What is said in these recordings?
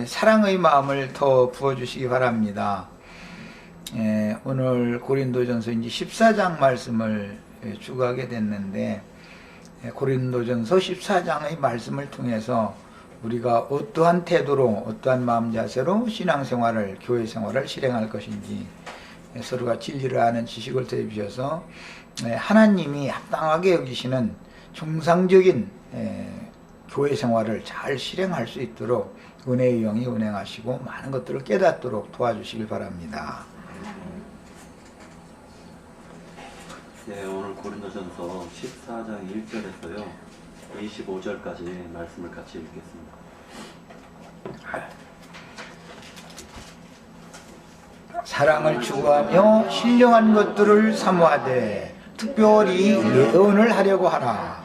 사랑의 마음을 더 부어주시기 바랍니다. 오늘 고린도전서 이제 14장 말씀을 주구하게 됐는데, 고린도전서 14장의 말씀을 통해서 우리가 어떠한 태도로, 어떠한 마음 자세로 신앙생활을, 교회생활을 실행할 것인지 서로가 진리를 아는 지식을 더해주셔서 하나님이 합당하게 여기시는 정상적인 교회생활을 잘 실행할 수 있도록 은혜의 영이 운행하시고 많은 것들을 깨닫도록 도와주시길 바랍니다. 네, 오늘 고린도전서 14장 1절에서요 25절까지 말씀을 같이 읽겠습니다. 사랑을 추구하며 신령한 것들을 사모하되 특별히 예언을 하려고 하라.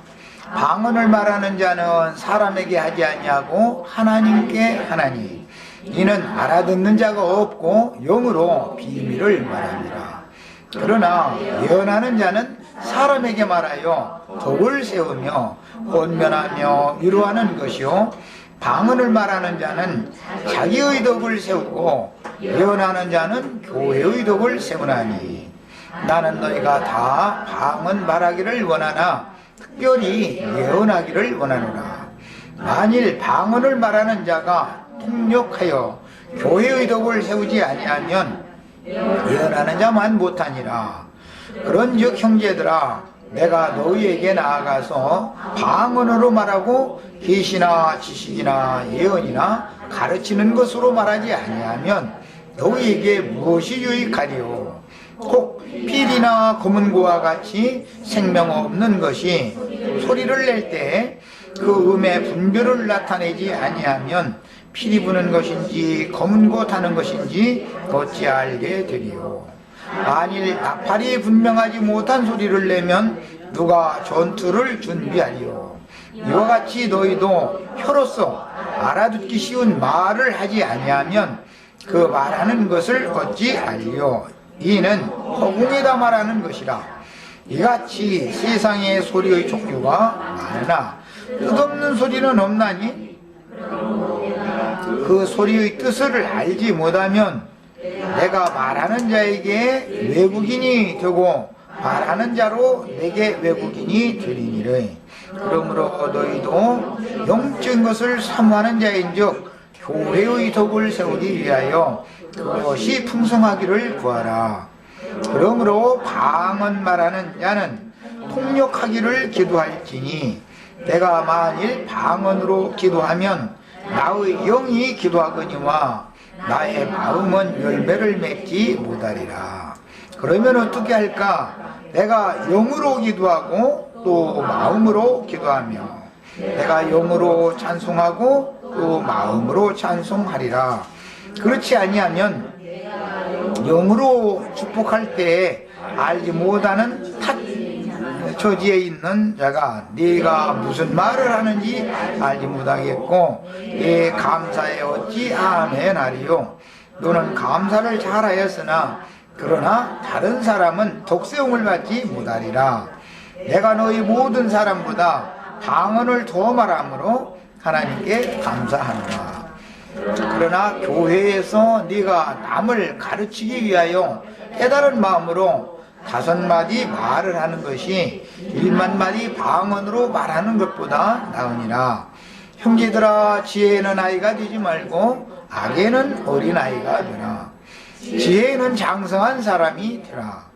방언을 말하는 자는 사람에게 하지 아니하고 하나님께 하나니, 이는 알아듣는 자가 없고 영으로 비밀을 말합니다. 그러나 예언하는 자는 사람에게 말하여 덕을 세우며 권면하며 위로하는 것이요, 방언을 말하는 자는 자기의 덕을 세우고 예언하는 자는 교회의 덕을 세우나니, 나는 너희가 다 방언 말하기를 원하나 특별히 예언하기를 원하노라. 만일 방언을 말하는 자가 통역하여 교회의 덕을 세우지 아니하면 예언하는 자만 못하니라. 그런즉 형제들아, 내가 너희에게 나아가서 방언으로 말하고 계시나 지식이나 예언이나 가르치는 것으로 말하지 아니하면 너희에게 무엇이 유익하리요? 혹 필이나 검은고와 같이 생명 없는 것이 소리를 낼 때 그 음의 분별을 나타내지 아니하면 필이 부는 것인지 검은고 타는 것인지 어찌 알게 되리요? 만일 나팔이 분명하지 못한 소리를 내면 누가 전투를 준비하리요? 이와 같이 너희도 혀로서 알아듣기 쉬운 말을 하지 아니하면 그 말하는 것을 어찌 알리요? 이는 허공에다 말하는 것이라. 이같이 세상의 소리의 종류가 많으나 뜻없는 소리는 없나니, 그 소리의 뜻을 알지 못하면 내가 말하는 자에게 외국인이 되고 말하는 자로 내게 외국인이 되리니라. 그러므로 너희도 영적인 것을 사모하는 자인즉 교회의 덕을 세우기 위하여 그것이 풍성하기를 구하라. 그러므로 방언 말하는 자는 통역하기를 기도할지니, 내가 만일 방언으로 기도하면 나의 영이 기도하거니와 나의 마음은 열매를 맺지 못하리라. 그러면 어떻게 할까? 내가 영으로 기도하고 또 마음으로 기도하며 내가 영으로 찬송하고 또 마음으로 찬송하리라. 그렇지 아니하면 영으로 축복할 때 알지 못하는 탓 처지에 있는 자가 네가 무슨 말을 하는지 알지 못하겠고 네 감사에 어찌 아멘 하리요? 너는 감사를 잘하였으나 그러나 다른 사람은 덕세움을 받지 못하리라. 내가 너희 모든 사람보다 방언을 더 말함으로 하나님께 감사하노라. 그러나 교회에서 네가 남을 가르치기 위하여 깨달은 마음으로 5마디 말을 하는 것이 1만마디 방언으로 말하는 것보다 나으니라. 형제들아, 지혜에는 아이가 되지 말고 악에는 어린아이가 되라. 지혜에는 장성한 사람이 되라.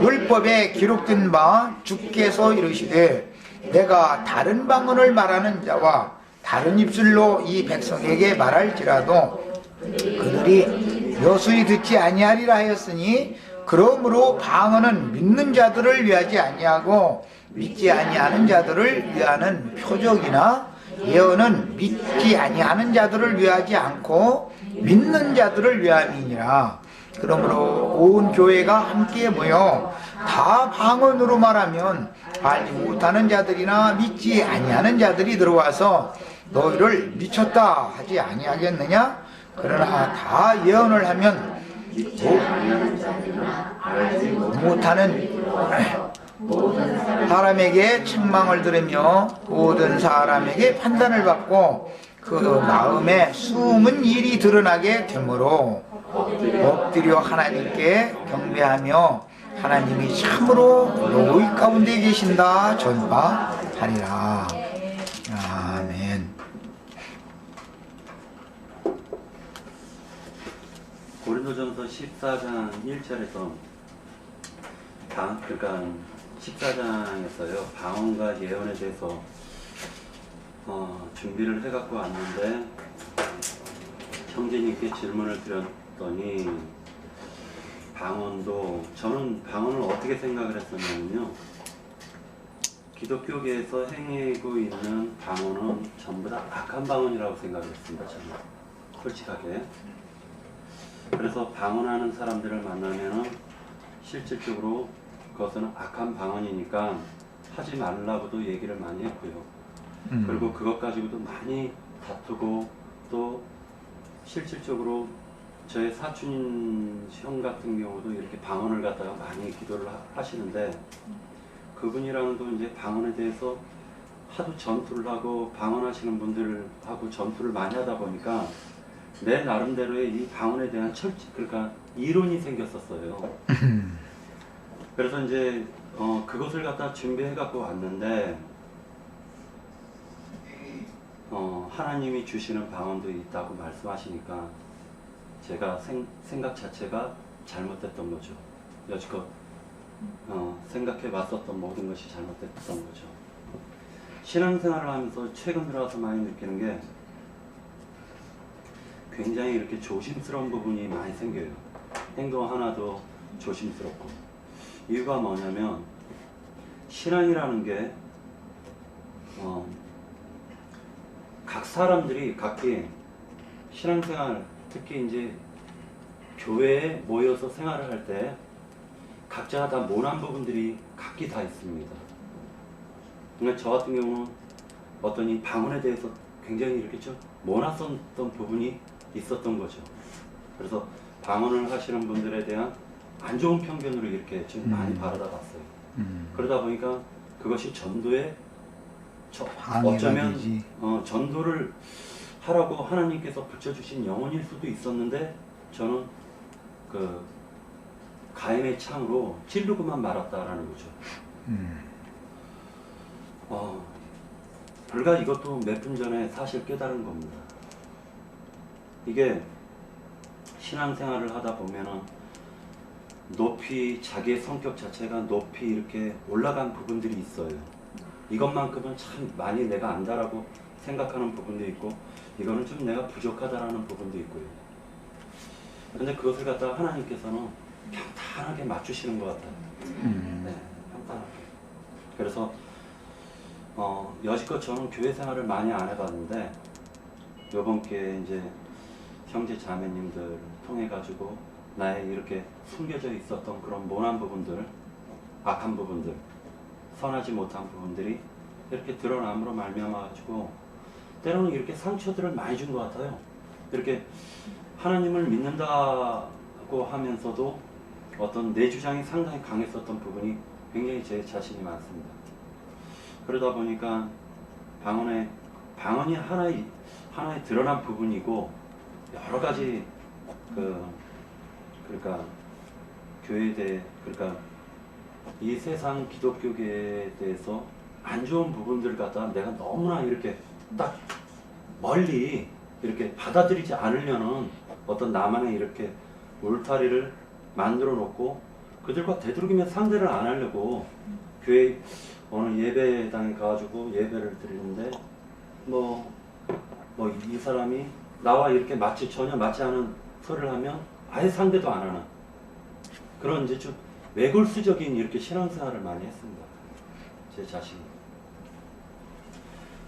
율법에 기록된 바 주께서 이르시되, 내가 다른 방언을 말하는 자와 다른 입술로 이 백성에게 말할지라도 그들이 여수히 듣지 아니하리라 하였으니, 그러므로 방언은 믿는 자들을 위하지 아니하고 믿지 아니하는 자들을 위하는 표적이나 예언은 믿지 아니하는 자들을 위하지 않고 믿는 자들을 위함이니라. 그러므로 온 교회가 함께 모여 다 방언으로 말하면 알지 못하는 자들이나 믿지 아니하는 자들이 들어와서 너희를 미쳤다 하지 아니하겠느냐? 그러나 다 예언을 하면 못하는 사람에게 책망을 들으며 모든 사람에게 판단을 받고 그 마음에 숨은 일이 드러나게 되므로 엎드려 하나님께 경배하며 하나님이 참으로 너희 가운데 계신다 전파하리라. 아멘. 고린도전서 14장 1절에서 그러니까 14장에서요 방언과 예언에 대해서 준비를 해갖고 왔는데 형제님께 질문을 드렸더니 저는 방언을 어떻게 생각을 했었냐면요, 기독교계에서 행하고 있는 방언은 전부 다 악한 방언이라고 생각을 했습니다. 저는 솔직하게. 그래서 방언하는 사람들을 만나면은 실질적으로 그것은 악한 방언이니까 하지 말라고도 얘기를 많이 했고요. 그리고 그것 가지고도 많이 다투고, 또 실질적으로 저의 사촌 형 같은 경우도 이렇게 방언을 갖다가 많이 기도를 하시는데, 그분이랑도 이제 방언에 대해서 하도 전투를 하고 방언하시는 분들하고 전투를 많이 하다 보니까 내 나름대로의 이 방언에 대한 그러니까 이론이 생겼었어요. 그래서 이제 그것을 갖다 준비해 갖고 왔는데, 하나님이 주시는 방언도 있다고 말씀하시니까 제가 생각 자체가 잘못됐던 거죠. 여지껏 생각해 왔었던 모든 것이 잘못됐던 거죠. 신앙생활을 하면서 최근 들어와서 많이 느끼는 게 굉장히 이렇게 조심스러운 부분이 많이 생겨요. 행동 하나도 조심스럽고. 이유가 뭐냐면 신앙이라는 게 각 사람들이 각기 신앙생활, 특히 이제 교회에 모여서 생활을 할 때 각자 다 모난 부분들이 각기 다 있습니다. 그러니까 저 같은 경우는 어떤 이 방언에 대해서 굉장히 이렇게 좀 모났었던 부분이 있었던 거죠. 그래서 방언을 하시는 분들에 대한 안 좋은 편견으로 이렇게 좀 많이 바라다 봤어요. 그러다 보니까 그것이 전도에 어쩌면 전도를 하라고 하나님께서 붙여주신 영혼일 수도 있었는데, 저는 그 가인의 창으로 찌르고만 말았다라는 거죠. 불과 이것도 몇 분 전에 사실 깨달은 겁니다. 이게 신앙생활을 하다 보면은 높이 자기의 성격 자체가 높이 이렇게 올라간 부분들이 있어요. 이것만큼은 참 많이 내가 안다라고 생각하는 부분도 있고, 이거는 좀 내가 부족하다라는 부분도 있고요. 근데 그것을 갖다가 하나님께서는 평탄하게 맞추시는 것 같아요. 네, 평탄하게. 그래서 여지껏 저는 교회 생활을 많이 안 해봤는데, 요번 기회에 이제 형제 자매님들 통해 가지고 나의 이렇게 숨겨져 있었던 그런 모난 부분들, 악한 부분들, 선하지 못한 부분들이 이렇게 드러남으로 말미암아 가지고 때로는 이렇게 상처들을 많이 준 것 같아요. 이렇게 하나님을 믿는다고 하면서도 어떤 내 주장이 상당히 강했었던 부분이 굉장히 제 자신이 많습니다. 그러다 보니까 방언이 하나의 드러난 부분이고, 여러 가지 그러니까 교회에 대해, 그러니까 이 세상 기독교계에 대해서 안 좋은 부분들 갖다 내가 너무나 이렇게 딱 멀리 이렇게 받아들이지 않으려는 어떤 나만의 이렇게 울타리를 만들어 놓고 그들과 되도록이면 상대를 안 하려고 교회 어느 예배당에 가가지고 예배를 드리는데 이 사람이 나와 이렇게 전혀 맞지 않은 소리를 하면 아예 상대도 안 하는 그런 이제 좀 외골수적인 이렇게 신앙생활을 많이 했습니다. 제 자신이.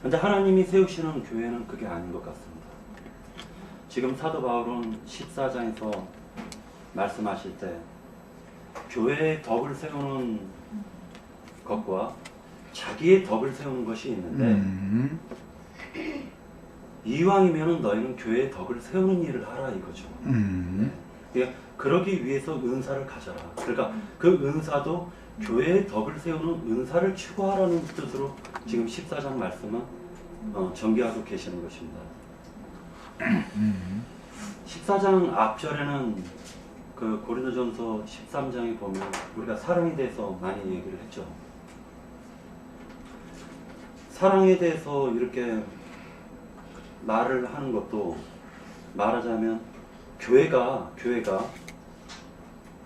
근데 하나님이 세우시는 교회는 그게 아닌 것 같습니다. 지금 사도 바울은 14장에서 말씀하실 때 교회의 덕을 세우는 것과 자기의 덕을 세우는 것이 있는데 이왕이면 너희는 교회의 덕을 세우는 일을 하라 이거죠. 그러니까 그러기 위해서 은사를 가져라. 그러니까 그 은사도 교회의 덕을 세우는 은사를 추구하라는 뜻으로 지금 14장 말씀은 전개하고 계시는 것입니다. 14장 앞절에는 그 고린도전서 13장에 보면 우리가 사랑에 대해서 많이 얘기를 했죠. 사랑에 대해서 이렇게 말을 하는 것도 말하자면 교회가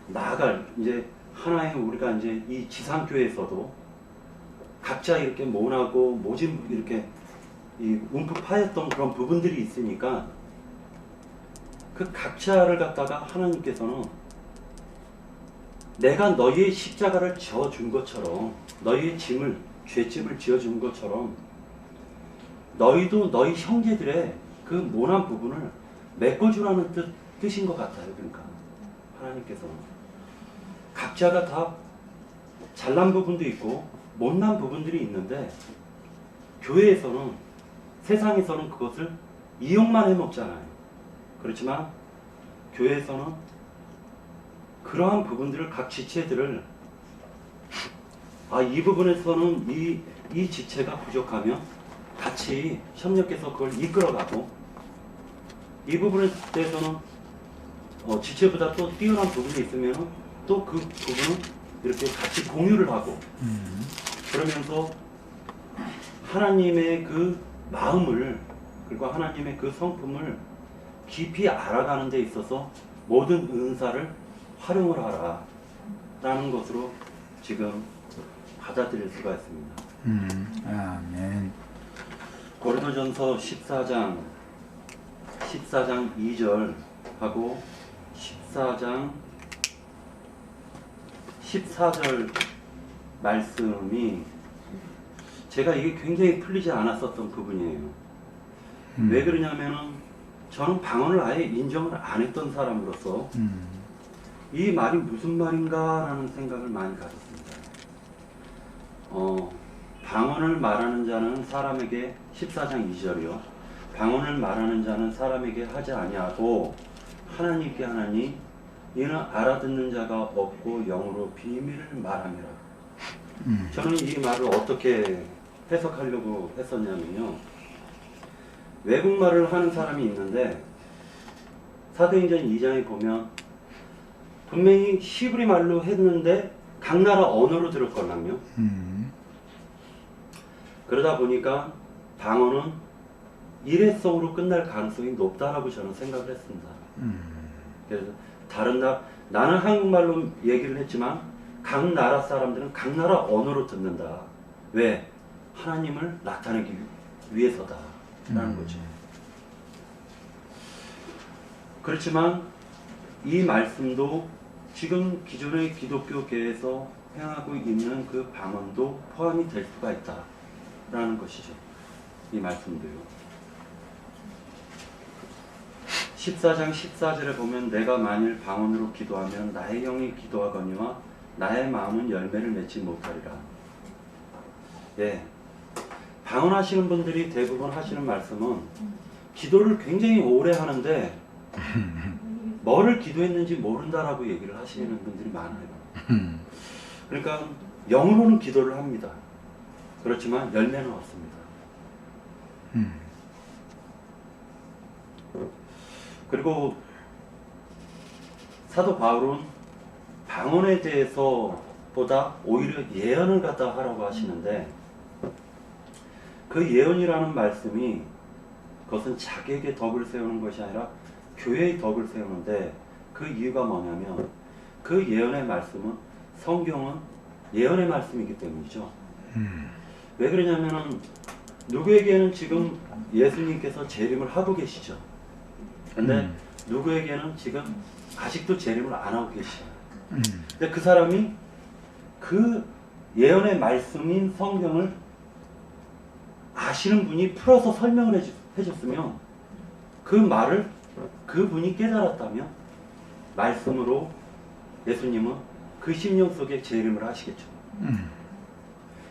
나아갈 이제 하나의 우리가 이제 이 지상교회에서도 각자 이렇게 모나고 모집 이렇게 이 움푹 파였던 그런 부분들이 있으니까 그 각자를 갖다가 하나님께서는 내가 너희의 십자가를 지어준 것처럼 너희의 죄짐을 지어준 것처럼 너희도 너희 형제들의 그 모난 부분을 메꿔주라는 뜻인 것 같아요. 그러니까 하나님께서는 각자가 다 잘난 부분도 있고 못난 부분들이 있는데 교회에서는 세상에서는 그것을 이용만 해먹잖아요. 그렇지만 교회에서는 그러한 부분들을 각 지체들을 이 부분에서는 이 지체가 부족하면 같이 협력해서 그걸 이끌어가고 이 부분에 대해서는 지체보다 또 뛰어난 부분이 있으면 또 그 부분은 이렇게 같이 공유를 하고 그러면서 하나님의 그 마음을 그리고 하나님의 그 성품을 깊이 알아가는 데 있어서 모든 은사를 활용을 하라 라는 것으로 지금 받아들일 수가 있습니다. 아멘. 고린도전서 14장 2절하고 14장 14절 말씀이 제가 이게 굉장히 풀리지 않았었던 부분이에요. 왜 그러냐면은 저는 방언을 아예 인정을 안 했던 사람으로서 이 말이 무슨 말인가 라는 생각을 많이 가졌습니다. 방언을 말하는 자는 사람에게 14장 2절이요. 방언을 말하는 자는 사람에게 하지 아니하고 하나님께 하나니 이는 알아듣는 자가 없고 영으로 비밀을 말함이라. 저는 이 말을 어떻게 해석하려고 했었냐면요. 외국말을 하는 사람이 있는데 사도행전 2장에 보면 분명히 히브리 말로 했는데 각 나라 언어로 들을 거라며. 그러다 보니까 방언은 일회성으로 끝날 가능성이 높다라고 저는 생각을 했습니다. 그래서 나는 한국말로 얘기를 했지만 각 나라 사람들은 각 나라 언어로 듣는다. 왜? 하나님을 나타내기 위해서다 라는 거죠. 그렇지만 이 말씀도 지금 기존의 기독교계에서 행하고 있는 그 방언도 포함이 될 수가 있다 라는 것이죠. 이 말씀도요. 14장 14절에 보면 내가 만일 방언으로 기도하면 나의 영이 기도하거니와 나의 마음은 열매를 맺지 못하리라. 예, 방언하시는 분들이 대부분 하시는 말씀은 기도를 굉장히 오래 하는데 뭐를 기도했는지 모른다라고 얘기를 하시는 분들이 많아요. 그러니까 영으로는 기도를 합니다. 그렇지만 열매는 없습니다. 그리고 사도 바울은 방언에 대해서 보다 오히려 예언을 갖다 하라고 하시는데 그 예언이라는 말씀이 그것은 자기에게 덕을 세우는 것이 아니라 교회의 덕을 세우는데 그 이유가 뭐냐면 그 예언의 말씀은 성경은 예언의 말씀이기 때문이죠. 왜 그러냐면은 누구에게는 지금 예수님께서 재림을 하고 계시죠. 근데 누구에게는 지금 아직도 재림을 안 하고 계시죠. 근데 그 사람이 그 예언의 말씀인 성경을 아시는 분이 풀어서 설명을 해줬으면 그 말을 그 분이 깨달았다면 말씀으로 예수님은 그 심령 속에 재림을 하시겠죠.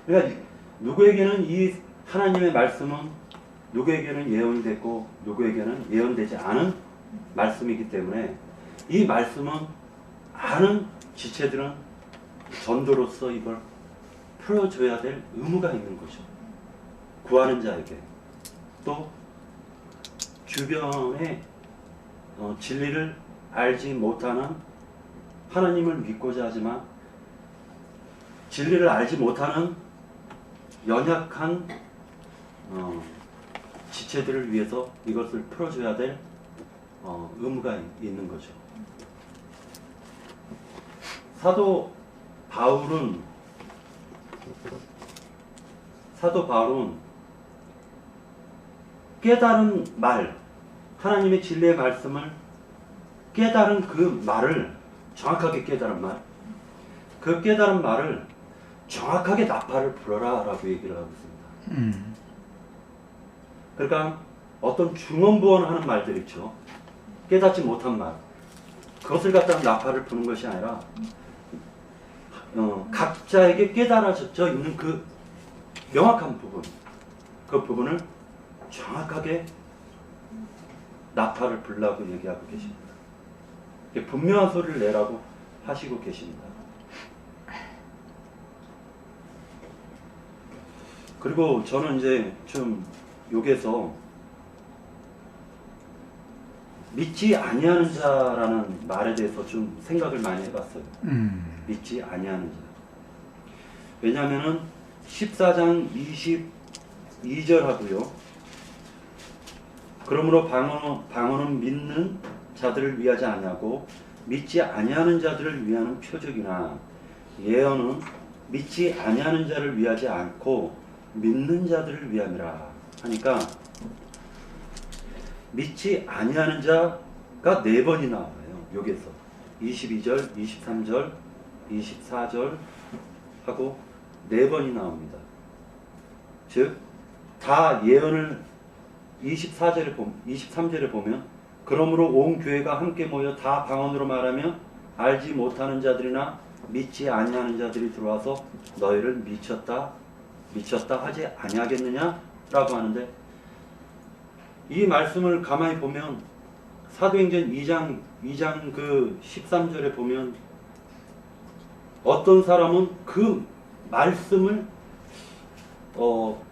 그러니까 누구에게는 이 하나님의 말씀은 누구에게는 예언이 됐고 누구에게는 예언되지 않은 말씀이기 때문에 이 말씀은 아는 지체들은 전도로서 이걸 풀어줘야 될 의무가 있는 거죠. 구하는 자에게 또 주변에 진리를 알지 못하는, 하나님을 믿고자 하지만 진리를 알지 못하는 연약한 지체들을 위해서 이것을 풀어줘야 될 의무가 있는 거죠. 사도 바울은 깨달은 말, 하나님의 진리의 말씀을 깨달은 그 말을, 정확하게 깨달은 말, 그 깨달은 말을 정확하게 나팔을 불어라 라고 얘기를 하고 있습니다. 그러니까 어떤 중언부언하는 말들 있죠. 깨닫지 못한 말, 그것을 갖다가 나팔을 부는 것이 아니라 각자에게 깨달아져 있는 그 명확한 부분, 그 부분을 정확하게 나팔을 불라고 얘기하고 계십니다. 분명한 소리를 내라고 하시고 계십니다. 그리고 저는 이제 좀 여기에서 믿지 아니하는 자라는 말에 대해서 좀 생각을 많이 해봤어요. 믿지 아니하는 자. 왜냐하면은 14장 22절 하고요. 그러므로 방언은 믿는 자들을 위하지 아니하고 믿지 아니하는 자들을 위하는 표적이나 예언은 믿지 아니하는 자를 위하지 않고 믿는 자들을 위함이라 하니까, 믿지 아니하는 자가 4번이 나와요. 여기에서 22절, 23절, 24절 하고 4번이 나옵니다. 즉 다 예언을 23절에 보면 그러므로 온 교회가 함께 모여 다 방언으로 말하며 알지 못하는 자들이나 믿지 아니하는 자들이 들어와서 너희를 미쳤다 하지 아니하겠느냐 라고 하는데, 이 말씀을 가만히 보면 사도행전 2장 그 13절에 보면 어떤 사람은 그 말씀을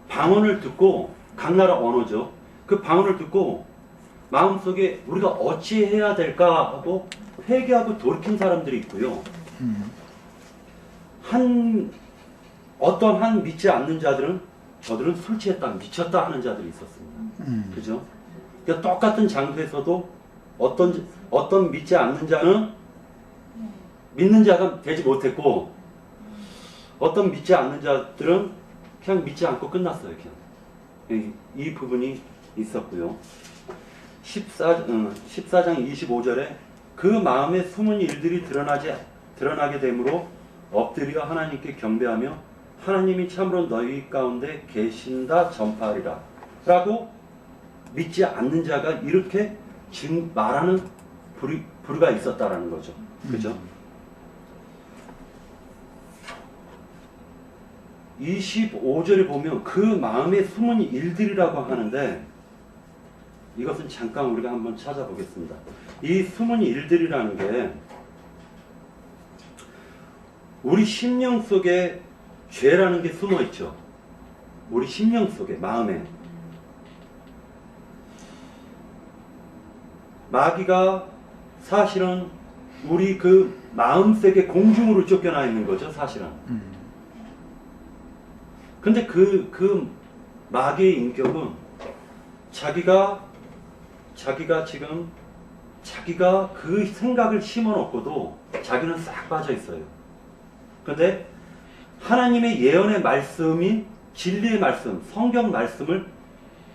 방언을 듣고, 각 나라 언어죠. 그 방언을 듣고 마음속에 우리가 어찌해야 될까 하고 회개하고 돌이킨 사람들이 있고요. 어떤 한 믿지 않는 자들은 저들은 술 취했다, 미쳤다 하는 자들이 있었습니다. 그죠? 그러니까 똑같은 장소에서도 어떤 믿지 않는 자는 믿는 자가 되지 못했고, 어떤 믿지 않는 자들은 그냥 믿지 않고 끝났어요. 그냥 이 부분이 있었고요. 14장 25절에 그 마음에 숨은 일들이 드러나게 되므로 엎드려 하나님께 경배하며 하나님이 참으로 너희 가운데 계신다 전파하리라 라고 믿지 않는 자가 이렇게 말하는 부류가 있었다라는 거죠. 그죠? 25절에 보면 그 마음에 숨은 일들이라고 하는데, 이것은 잠깐 우리가 한번 찾아보겠습니다. 이 숨은 일들이라는 게 우리 심령 속에 죄라는 게 숨어 있죠. 우리 심령 속에, 마음에. 마귀가 사실은 우리 그 마음속에 공중으로 쫓겨나 있는 거죠, 사실은. 근데 그 마귀의 인격은 자기가 그 생각을 심어놓고도 자기는 싹 빠져 있어요. 근데 하나님의 예언의 말씀인 진리의 말씀, 성경 말씀을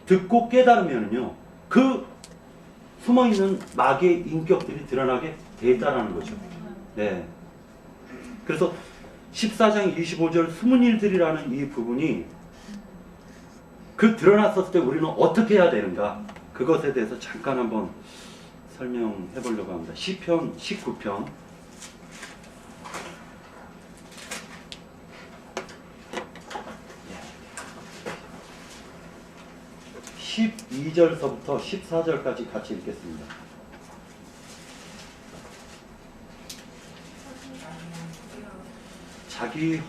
듣고 깨달으면요, 그 숨어있는 마귀의 인격들이 드러나게 돼 있다는 거죠. 네. 그래서 14장 25절 숨은 일들이라는 이 부분이 그 드러났었을 때 우리는 어떻게 해야 되는가, 그것에 대해서 잠깐 한번 설명해 보려고 합니다. 시편 19편 12절서부터 14절까지 같이 읽겠습니다. 자기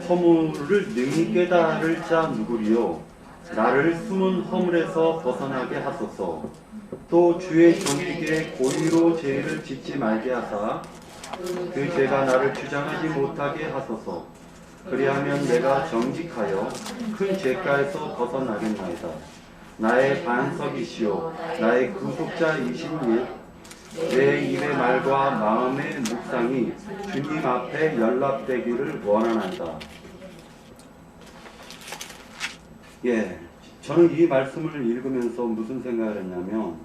허물을 능히 깨달을 자 누구리요? 나를 숨은 허물에서 벗어나게 하소서. 또 주의 정직에 고의로 죄를 짓지 말게 하사 그 죄가 나를 주장하지 못하게 하소서. 그리하면 내가 정직하여 큰 죄가에서 벗어나겠나이다. 나의 반석이시오 나의 구속자이신 내 입의 말과 마음의 묵상이 주님 앞에 연락되기를 원하나이다. 예, 저는 이 말씀을 읽으면서 무슨 생각을 했냐면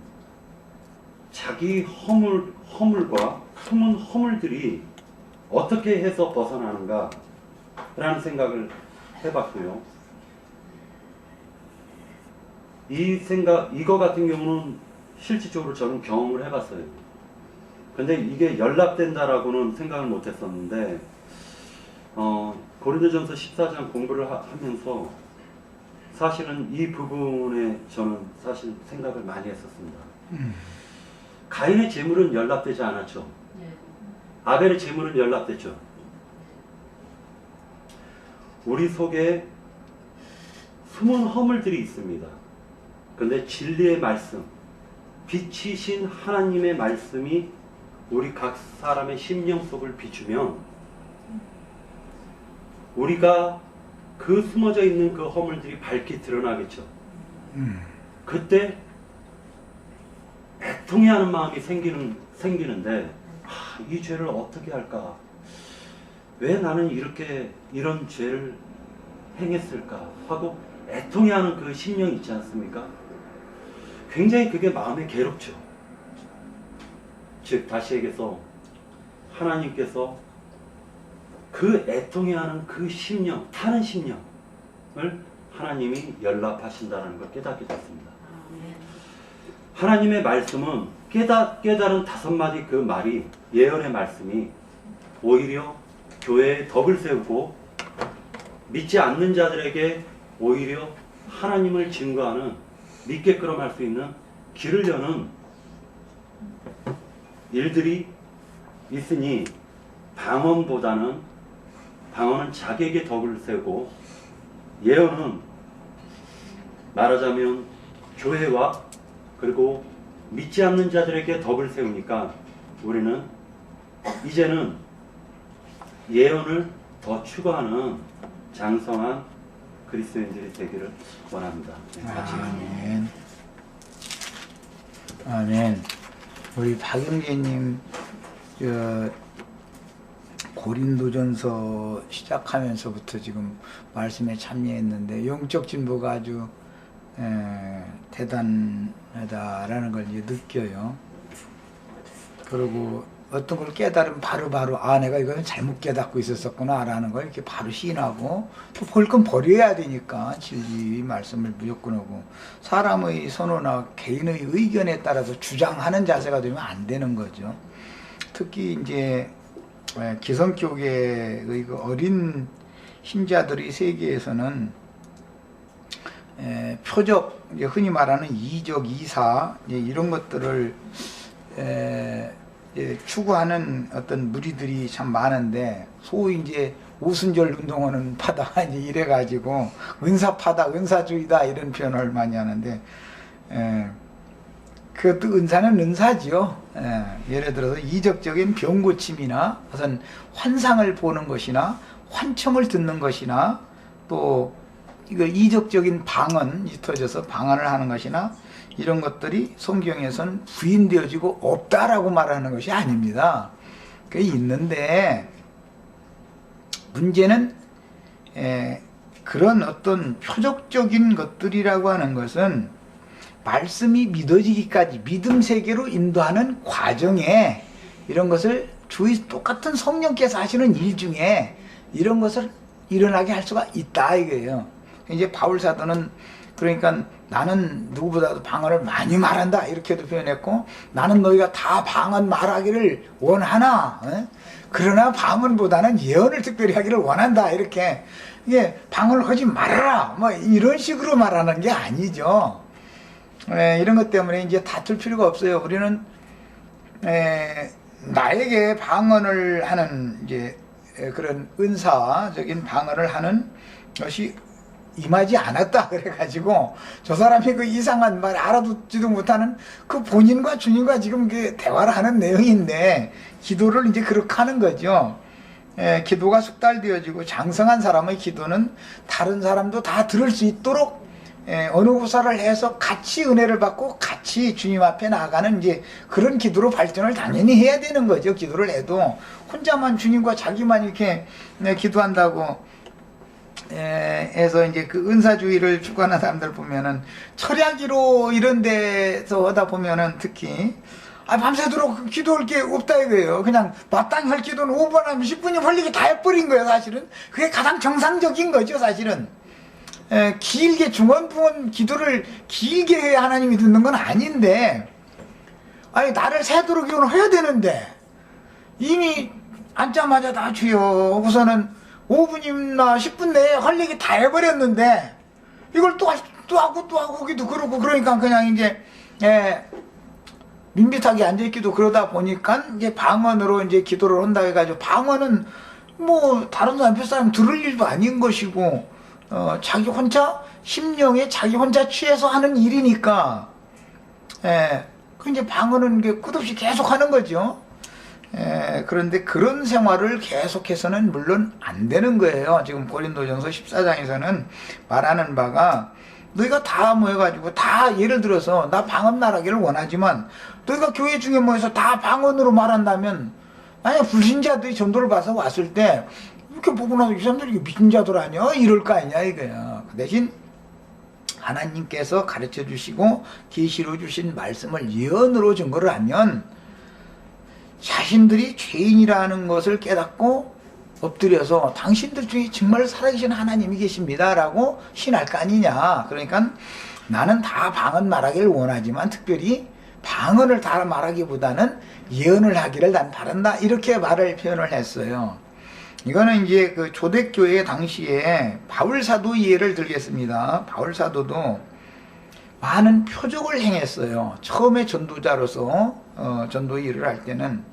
자기 허물과 숨은 허물들이 어떻게 해서 벗어나는가 라는 생각을 해봤고요. 이거 같은 경우는 실질적으로 저는 경험을 해봤어요. 근데 이게 연락된다라고는 생각을 못했었는데 고린도전서 14장 공부를 하면서 사실은 이 부분에 저는 사실 생각을 많이 했었습니다. 가인의 재물은 연락되지 않았죠. 아벨의 재물은 연락됐죠. 우리 속에 숨은 허물들이 있습니다. 근데 진리의 말씀, 빛이신 하나님의 말씀이 우리 각 사람의 심령 속을 비추면 우리가 그 숨어져 있는 그 허물들이 밝게 드러나겠죠. 그때 애통해하는 마음이 생기는데 이 죄를 어떻게 할까? 왜 나는 이런 죄를 행했을까? 하고 애통해하는 그 심령이 있지 않습니까? 굉장히 그게 마음에 괴롭죠. 즉 다시 얘기해서 하나님께서 그 애통해하는 그 심령, 타는 심령을 하나님이 연락하신다는 걸 깨닫게 됐습니다. 하나님의 말씀은 깨달은 5마디 그 말이 예언의 말씀이 오히려 교회에 덕을 세우고 믿지 않는 자들에게 오히려 하나님을 증거하는 믿게끔 할 수 있는 길을 여는 일들이 있으니 방언은 자기에게 덕을 세우고 예언은 말하자면 교회와 그리고 믿지 않는 자들에게 덕을 세우니까 우리는 이제는 예언을 더 추구하는 장성한 그리스도인들이 되기를 원합니다. 아멘. 아멘. 우리 박영재님 고린도전서 시작하면서부터 지금 말씀에 참여했는데 영적 진보가 아주 대단하다라는 걸 이제 느껴요. 그리고 어떤 걸 깨달으면 바로 내가 이거는 잘못 깨닫고 있었구나 라는 걸 이렇게 바로 시인하고 또 볼 건 버려야 되니까 진리 말씀을 무조건 하고 사람의 선호나 개인의 의견에 따라서 주장하는 자세가 되면 안 되는 거죠. 특히 이제 기성교계의 그 어린 신자들의 세계에서는 표적, 흔히 말하는 이적, 이사 이런 것들을 추구하는 어떤 무리들이 참 많은데 소위 이제 오순절 운동하는 파다 이제 이래가지고 은사파다, 은사주의다 이런 표현을 많이 하는데 그것도 은사는 은사지요. 예를 들어서 이적적인 병 고침이나 무슨 환상을 보는 것이나 환청을 듣는 것이나 또 이거 이적적인 방언이 터져서 방언을 하는 것이나 이런 것들이 성경에서는 부인되어지고 없다라고 말하는 것이 아닙니다. 그게 있는데 문제는 그런 어떤 표적적인 것들이라고 하는 것은 말씀이 믿어지기까지 믿음 세계로 인도하는 과정에 이런 것을 똑같은 성령께서 하시는 일 중에 이런 것을 일어나게 할 수가 있다 이거예요. 이제 바울 사도는 그러니까 나는 누구보다도 방언을 많이 말한다 이렇게도 표현했고 나는 너희가 다 방언 말하기를 원하나 그러나 방언보다는 예언을 특별히 하기를 원한다 이렇게 이게 방언을 하지 말아라 뭐 이런 식으로 말하는 게 아니죠. 이런 것 때문에 이제 다툴 필요가 없어요. 우리는 나에게 방언을 하는 이제 그런 은사적인 방언을 하는 것이 임하지 않았다 그래가지고 저 사람이 그 이상한 말 알아듣지도 못하는 그 본인과 주님과 지금 그 대화를 하는 내용인데 기도를 이제 그렇게 하는 거죠. 기도가 숙달되어지고 장성한 사람의 기도는 다른 사람도 다 들을 수 있도록 어느 구사를 해서 같이 은혜를 받고 같이 주님 앞에 나아가는 이제 그런 기도로 발전을 당연히 해야 되는 거죠. 기도를 해도 혼자만 주님과 자기만 이렇게 기도한다고 해서 이제 그 은사주의를 추구하는 사람들 보면은 철야기로 이런 데서 하다 보면은 특히 밤새도록 기도할 게 없다 이거예요. 그냥 마땅히 할 기도는 5분 하면 10분이 걸리게 다 해버린 거예요, 사실은. 그게 가장 정상적인 거죠, 사실은. 길게 중언부언 기도를 길게 해야 하나님이 듣는 건 아닌데, 아니, 나를 새도록 기도는 해야 되는데, 이미 앉자마자 다 주여, 우선은 5분이나 10분 내에 할 얘기 다 해버렸는데, 이걸 또 하고, 기도 그러고, 그러니까 그냥 이제, 밋밋하게 앉아있기도 그러다 보니까 이제 방언으로 이제 기도를 한다 해가지고 방언은 뭐 다른 사람 몇 사람 들을 일도 아닌 것이고 자기 혼자 심령에 자기 혼자 취해서 하는 일이니까 그 이제 방언은 게 끝없이 계속 하는 거죠. 그런데 그런 생활을 계속해서는 물론 안 되는 거예요. 지금 고린도전서 14장에서는 말하는 바가 너희가 다 모여가지고 다 예를 들어서 나 방언 말하기를 원하지만 너희가 교회 중에 모여서 다 방언으로 말한다면 만약 불신자들이 전도를 받아서 왔을 때 이렇게 보고 나서 이 사람들이 미친 자들 아니야? 이럴 거 아니야 이거야. 그 대신 하나님께서 가르쳐 주시고 계시로 주신 말씀을 예언으로 증거를 하면 자신들이 죄인이라는 것을 깨닫고 엎드려서 당신들 중에 정말 살아계신 하나님이 계십니다 라고 신할 거 아니냐. 그러니까 나는 다 방언 말하기를 원하지만 특별히 방언을 다 말하기보다는 예언을 하기를 난 바란다, 이렇게 말을 표현을 했어요. 이거는 이제 그 초대교회 당시에 바울사도 예를 들겠습니다. 바울사도도 많은 표적을 행했어요. 처음에 전도자로서 전도 일을 할 때는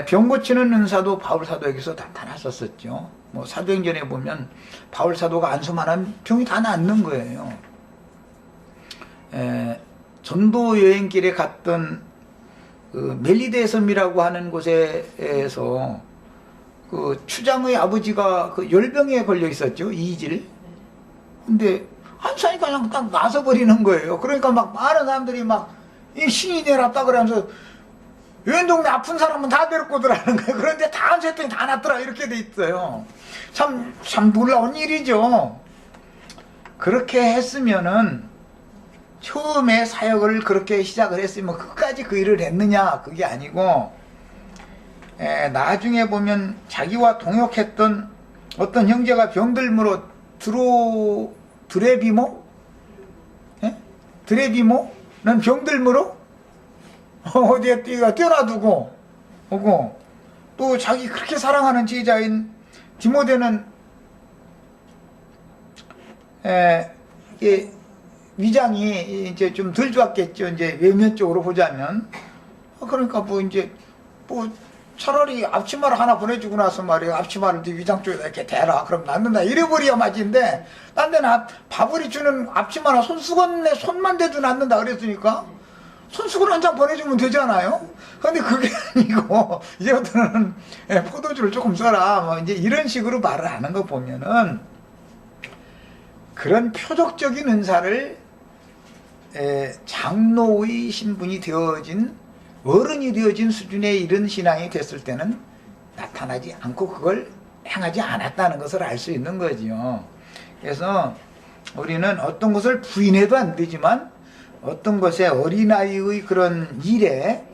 병 고치는 은사도 바울사도에게서 나타났었죠. 뭐 사도행전에 보면 바울사도가 안수만하면 병이 다 낫는 거예요. 전도 여행길에 갔던 그 멜리데 섬이라고 하는 곳에서 그 추장의 아버지가 그 열병에 걸려 있었죠. 이질. 근데 안수하니까 그냥 딱 나서 버리는 거예요. 그러니까 막 많은 사람들이 막 이 신이 내렸다 그러면서 여행 동네 아픈 사람은 다 데리고 오더라는 거예요. 그런데 다 안수했더니 다 낫더라 이렇게 돼 있어요. 참 놀라운 일이죠. 그렇게 했으면은 처음에 사역을 그렇게 시작을 했으면 끝까지 그 일을 했느냐, 그게 아니고 나중에 보면 자기와 동역했던 어떤 형제가 병들므로 드레비모? 드레비모는 병들므로 어디에 뛰어놔두고 오고, 또 자기 그렇게 사랑하는 제자인 디모데는 위장이 이제 좀 덜 좋았겠죠. 이제 외면적으로 보자면. 그러니까 뭐 이제 뭐 차라리 앞치마를 하나 보내주고 나서 말이야, 앞치마를 네 위장 쪽에다 이렇게 대라, 그럼 낫는다, 이래버려야 맞인데, 딴 데는 바울이 주는 앞치마나 손수건에 손만 대도 낫는다 그랬으니까 손수건 한 장 보내주면 되잖아요. 근데 그게 아니고 이제부터는 포도주를 조금 써라, 뭐 이제 이런 식으로 말을 하는 거 보면은 그런 표적적인 은사를 장로의 신분이 되어진, 어른이 되어진 수준의 이런 신앙이 됐을 때는 나타나지 않고 그걸 행하지 않았다는 것을 알 수 있는 거지요. 그래서 우리는 어떤 것을 부인해도 안 되지만 어떤 것에, 어린아이의 그런 일에,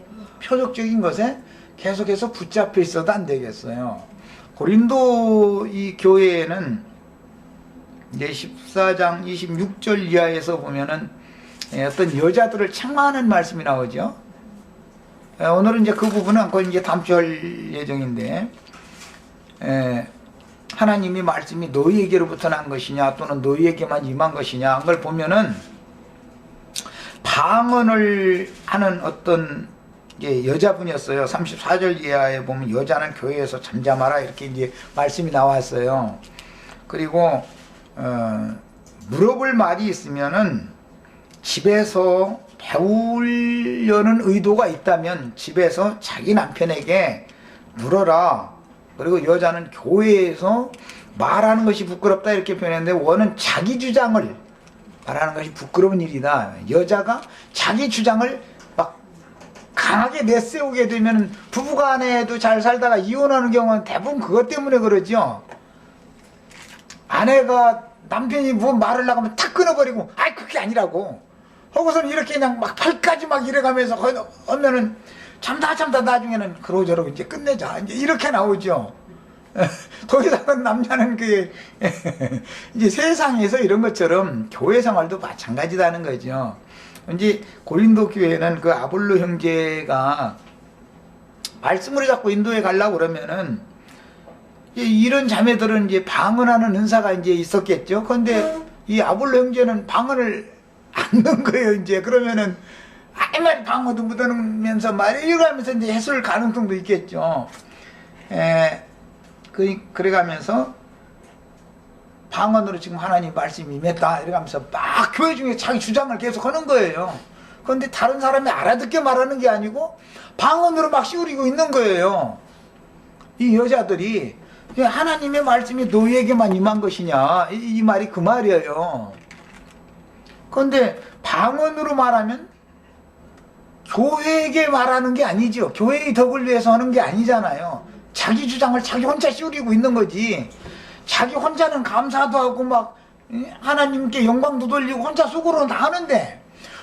표적적인 것에 계속해서 붙잡혀 있어도 안 되겠어요. 고린도 이 교회에는 이제 14장 26절 이하에서 보면은 어떤 여자들을 책망하는 말씀이 나오죠. 오늘은 이제 그 부분은 거의 이제 다음 주 할 예정인데, 하나님이 말씀이 너희에게로부터 난 것이냐 또는 너희에게만 임한 것이냐 그걸 보면은 방언을 하는 어떤 여자분이었어요. 34절 이하에 보면 여자는 교회에서 잠잠하라 이렇게 이제 말씀이 나왔어요. 그리고 물어볼 말이 있으면은 집에서 배우려는 의도가 있다면 집에서 자기 남편에게 물어라. 그리고 여자는 교회에서 말하는 것이 부끄럽다 이렇게 표현했는데, 원은 자기 주장을 말하는 것이 부끄러운 일이다. 여자가 자기 주장을 막 강하게 내세우게 되면 부부간에도 잘 살다가 이혼하는 경우는 대부분 그것 때문에 그러죠. 아내가 남편이 뭐 말을 나가면 탁 끊어버리고, 아이 그게 아니라고 하고서는 이렇게 그냥 막 팔까지 막 이래가면서 하면은 참다 나중에는 그러저러고 이제 끝내자 이제 이렇게 나오죠. 더 이상은 남자는 그 이제 세상에서 이런 것처럼 교회 생활도 마찬가지다는 거죠. 이제 고린도 교회는 그 아볼로 형제가 말씀으로 자꾸 인도에 가려고 그러면은 이런 자매들은 이제 방언하는 은사가 이제 있었겠죠. 그런데 이 아볼로 형제는 방언을 안 넣은 거예요. 이제 그러면은 아이만 방언도 묻어놓으면서 이러면서 이제 해설 가능성도 있겠죠. 그래가면서 방언으로 지금 하나님 말씀이 임했다 이러면서 막 교회 중에 자기 주장을 계속 하는 거예요. 그런데 다른 사람이 알아듣게 말하는 게 아니고 방언으로 막 씌우리고 있는 거예요. 이 여자들이 하나님의 말씀이 너희에게만 임한 것이냐, 이 말이 그 말이에요. 그런데 방언으로 말하면 교회에게 말하는 게 아니죠. 교회의 덕을 위해서 하는 게 아니잖아요. 자기 주장을 자기 혼자 씌우리고 있는 거지. 자기 혼자는 감사도 하고 막 하나님께 영광도 돌리고 혼자 속으로는 다 하는데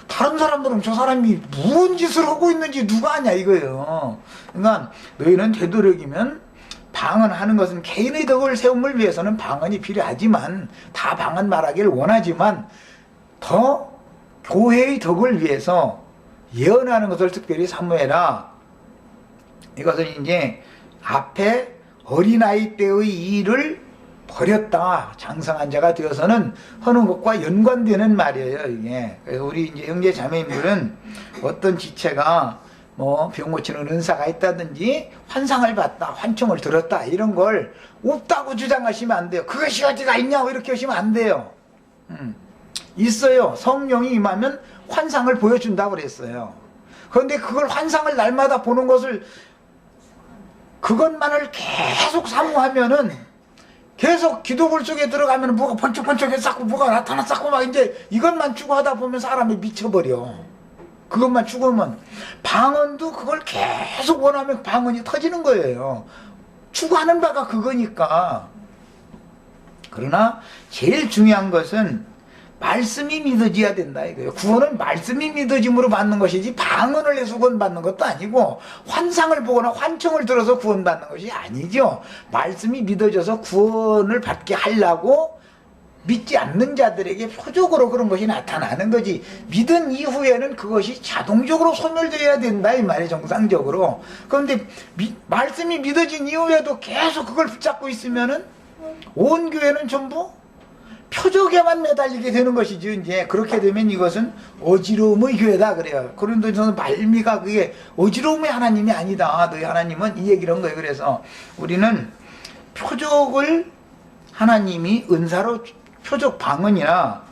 다른 사람들은 저 사람이 무슨 짓을 하고 있는지 누가 아냐 이거예요. 그러니까 너희는 되도록이면 방언하는 것은 개인의 덕을 세움을 위해서는 방언이 필요하지만, 다 방언 말하기를 원하지만 더 교회의 덕을 위해서 예언하는 것을 특별히 사모해라. 이것은 이제 앞에 어린아이 때의 일을 버렸다, 장성한 자가 되어서는 하는 것과 연관되는 말이에요, 이게. 그래서 우리 이제 형제 자매님들은 어떤 지체가 뭐 병 고치는 은사가 있다든지 환상을 봤다, 환청을 들었다 이런 걸 없다고 주장하시면 안 돼요. 그것이 어디가 있냐고 이렇게 하시면 안 돼요. 있어요. 성령이 임하면 환상을 보여준다고 그랬어요. 그런데 그걸 환상을 날마다 보는 것을, 그것만을 계속 사모하면은 계속 기도불 속에 들어가면 뭐가 번쩍번쩍해 쌓고 뭐가 나타나 쌓고 막 이제 이것만 추구하다 보면 사람이 미쳐버려. 그것만 추구하면. 방언도 그걸 계속 원하면 방언이 터지는 거예요. 추구하는 바가 그거니까. 그러나 제일 중요한 것은 말씀이 믿어져야 된다 이거예요. 구원은 말씀이 믿어짐으로 받는 것이지 방언을 해서 구원받는 것도 아니고 환상을 보거나 환청을 들어서 구원받는 것이 아니죠. 말씀이 믿어져서 구원을 받게 하려고 믿지 않는 자들에게 표적으로 그런 것이 나타나는 거지, 믿은 이후에는 그것이 자동적으로 소멸되어야 된다 이 말이에요, 정상적으로. 그런데 말씀이 믿어진 이후에도 계속 그걸 붙잡고 있으면은 온 교회는 전부 표적에만 매달리게 되는 것이죠. 이제 그렇게 되면 이것은 어지러움의 교회다 그래요. 고린도전서 말미가 그게 어지러움의 하나님이 아니다. 너희 하나님은 이 얘기를 한 거예요. 그래서 우리는 표적을 하나님이 은사로 표적 방언이나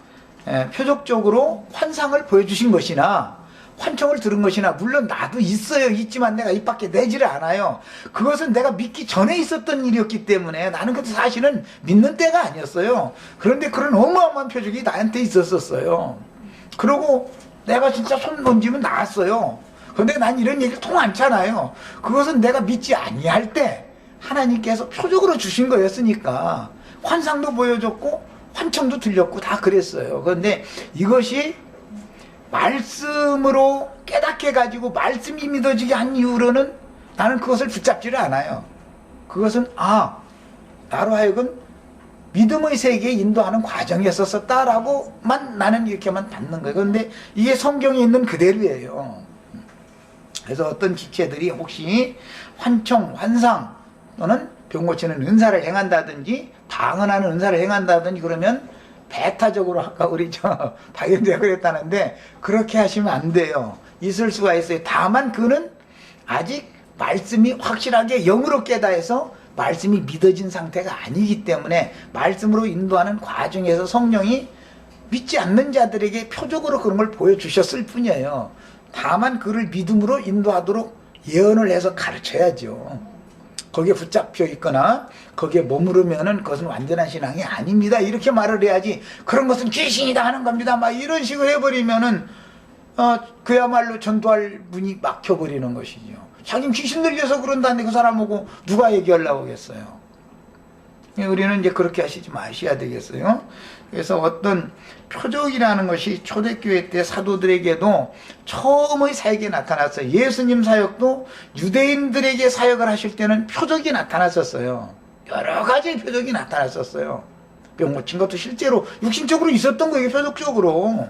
표적적으로 환상을 보여주신 것이나 환청을 들은 것이나, 물론 나도 있어요. 있지만 내가 입 밖에 내지를 않아요. 그것은 내가 믿기 전에 있었던 일이었기 때문에 나는 그때 사실은 믿는 때가 아니었어요. 그런데 그런 어마어마한 표적이 나한테 있었어요. 그러고 내가 진짜 손 던지면 나왔어요. 그런데 난 이런 얘기를 통 않잖아요. 그것은 내가 믿지 아니할 때 하나님께서 표적으로 주신 거였으니까 환상도 보여줬고 환청도 들렸고 다 그랬어요. 그런데 이것이 말씀으로 깨닫게 가지고 말씀이 믿어지게 한 이후로는 나는 그것을 붙잡지를 않아요. 그것은 나로 하여금 믿음의 세계에 인도하는 과정이었었다라고만 나는 이렇게만 받는 거예요. 그런데 이게 성경에 있는 그대로예요. 그래서 어떤 지체들이 혹시 환청, 환상 또는 병 고치는 은사를 행한다든지 방언하는 은사를 행한다든지 그러면 배타적으로 아까 우리 박연재가 그랬다는데 그렇게 하시면 안 돼요. 있을 수가 있어요. 다만 그는 아직 말씀이 확실하게 영으로 깨달아서 말씀이 믿어진 상태가 아니기 때문에 말씀으로 인도하는 과정에서 성령이 믿지 않는 자들에게 표적으로 그런 걸 보여주셨을 뿐이에요. 다만 그를 믿음으로 인도하도록 예언을 해서 가르쳐야죠. 거기에 붙잡혀 있거나 거기에 머무르면은 그것은 완전한 신앙이 아닙니다. 이렇게 말을 해야지 그런 것은 귀신이다 하는 겁니다. 막 이런 식으로 해버리면은 그야말로 전도할 문이 막혀버리는 것이죠. 자기는 귀신 들려서 그런다는데 그 사람하고 누가 얘기하려고 하겠어요. 우리는 이제 그렇게 하시지 마셔야 되겠어요. 그래서 어떤 표적이라는 것이 초대교회 때 사도들에게도 처음의 사역에 나타났어요. 예수님 사역도 유대인들에게 사역을 하실 때는 표적이 나타났었어요. 여러 가지 표적이 나타났었어요. 병 고친 것도 실제로 육신적으로 있었던 거예요. 표적적으로.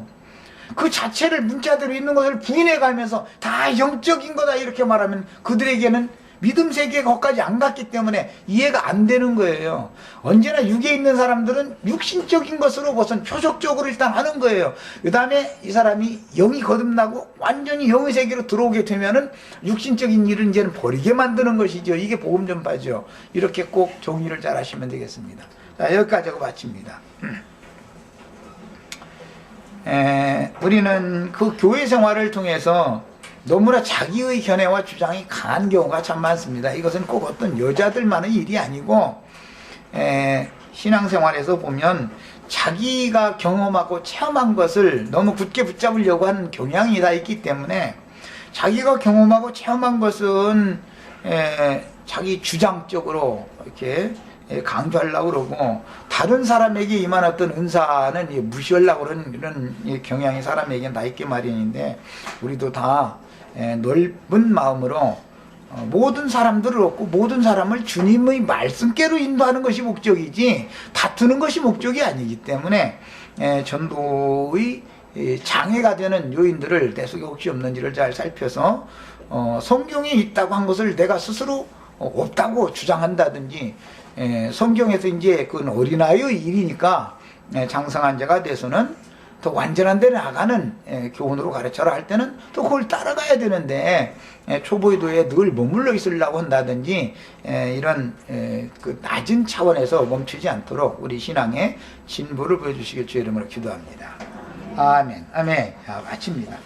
그 자체를 문자대로 있는 것을 부인해 가면서 다 영적인 거다 이렇게 말하면 그들에게는 믿음 세계가 거기까지 안 갔기 때문에 이해가 안 되는 거예요. 언제나 육에 있는 사람들은 육신적인 것으로 우선 표적적으로 일단 하는 거예요. 그 다음에 이 사람이 영이 거듭나고 완전히 영의 세계로 들어오게 되면은 육신적인 일은 이제는 버리게 만드는 것이죠. 이게 복음 전파죠. 이렇게 꼭 정의를 잘 하시면 되겠습니다. 자, 여기까지 하고 마칩니다. 우리는 그 교회 생활을 통해서 너무나 자기의 견해와 주장이 강한 경우가 참 많습니다. 이것은 꼭 어떤 여자들만의 일이 아니고 신앙생활에서 보면 자기가 경험하고 체험한 것을 너무 굳게 붙잡으려고 하는 경향이 다 있기 때문에 자기가 경험하고 체험한 것은 자기 주장적으로 이렇게 강조하려고 그러고 다른 사람에게 임한 어떤 은사는 무시하려고 그러는 이런 경향이 사람에게는 다 있기 마련인데 우리도 다 넓은 마음으로 모든 사람들을 얻고 모든 사람을 주님의 말씀께로 인도하는 것이 목적이지 다투는 것이 목적이 아니기 때문에 전도의 장애가 되는 요인들을 내 속에 혹시 없는지를 잘 살펴서 성경에 있다고 한 것을 내가 스스로 없다고 주장한다든지 성경에서 이제 그건 어린아이의 일이니까 장성한 자가 돼서는 더 완전한 데 나가는 교훈으로 가르쳐라 할 때는 또 그걸 따라가야 되는데 초보의도에 늘 머물러 있으려고 한다든지 이런 그 낮은 차원에서 멈추지 않도록 우리 신앙의 진보를 보여주시길 주의 이름으로 기도합니다. 아멘. 아멘. 자, 마칩니다.